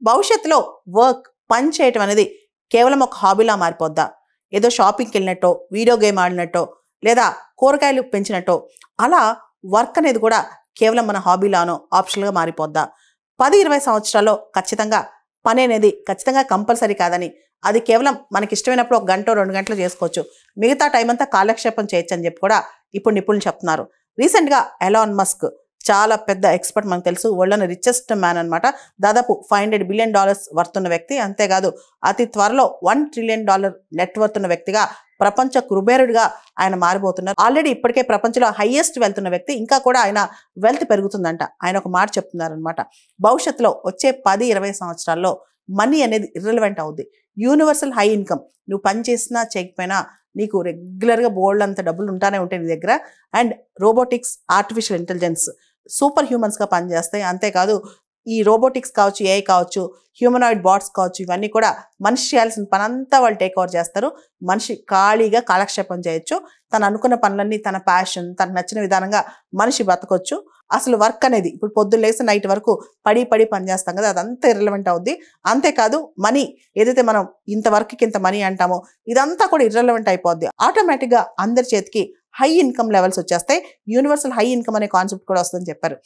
భవిష్యత్తులో పని చేయటం అనేది కేవలం ఒక హాబీలా మారిపోద్దా? ఏదో షాపింగ్కి వెళ్ళినట్టో, వీడియో గేమ్ ఆడినట్టో, లేదా కూరగాయలు పెంచినట్టో అలా వర్క్ అనేది కూడా కేవలం మన హాబీలానో ఆప్షనల్గా మారిపోద్దా? 10-20 సంవత్సరాల్లో ఖచ్చితంగా పని అనేది ఖచ్చితంగా కంపల్సరీ కాదని, అది కేవలం మనకి ఇష్టమైనప్పుడు 1 గంట 2 గంటలు చేసుకోవచ్చు, మిగతా టైం అంతా కాలక్షేపం చేయొచ్చు అని చెప్పి కూడా ఇప్పుడు నిపుణులు చెప్తున్నారు. రీసెంట్గా ఎలాన్ మస్క్ చాలా పెద్ద ఎక్స్పర్ట్, మనకు తెలుసు, వరల్డ్లోని రిచెస్ట్ మ్యాన్ అనమాట. దాదాపు $500 బిలియన్ వర్త్ ఉన్న వ్యక్తి. అంతేకాదు అతి త్వరలో $1 ట్రిలియన్ నెట్ వర్త్ ఉన్న వ్యక్తిగా, ప్రపంచ కుబేరుడిగా ఆయన మారిపోతున్నారు. ఆల్రెడీ ఇప్పటికే ప్రపంచంలో హైయెస్ట్ వెల్త్ ఉన్న వ్యక్తి. ఇంకా కూడా ఆయన వెల్త్ పెరుగుతుందంట. ఆయన ఒక మాట చెప్తున్నారనమాట, భవిష్యత్తులో వచ్చే 10-20 సంవత్సరాల్లో మనీ అనేది ఇర్రెలవెంట్ అవుద్ది. యూనివర్సల్ హై ఇన్కమ్, నువ్వు పని చేసినా చేయకపోయినా నీకు రెగ్యులర్గా బోల్డ్ అంత డబ్బులు ఉంటానే ఉంటాయి నీ దగ్గర. And robotics, artificial intelligence super హ్యూమన్స్గా పనిచేస్తాయి. అంతేకాదు ఈ రోబోటిక్స్ కావచ్చు, ఏఐ కావచ్చు, హ్యూమనాయిడ్ బాట్స్ కావచ్చు, ఇవన్నీ కూడా మనిషి చేయాల్సిన పని అంతా వాళ్ళు టేక్ ఓవర్ చేస్తారు. మనిషి ఖాళీగా కాలక్షేపం చేయొచ్చు. తను అనుకున్న పనులన్నీ తన ప్యాషన్, తనకు నచ్చిన విధానంగా మనిషి బతకొచ్చు. అసలు వర్క్ అనేది ఇప్పుడు పొద్దున్న లేసి నైట్ వరకు పడి పని చేస్తాం కదా, అదంతా ఇర్రెలవెంట్ అవుద్ది. అంతేకాదు మనీ, ఏదైతే మనం ఇంత వర్క్కి ఇంత మనీ అంటామో ఇదంతా కూడా ఇర్రెలవెంట్ అయిపోద్ది. ఆటోమేటిక్గా అందరి చేతికి హై ఇన్కమ్ లెవెల్స్ వచ్చేస్తాయి. యూనివర్సల్ హై ఇన్కమ్ అనే కాన్సెప్ట్ కూడా వస్తుందని చెప్పారు.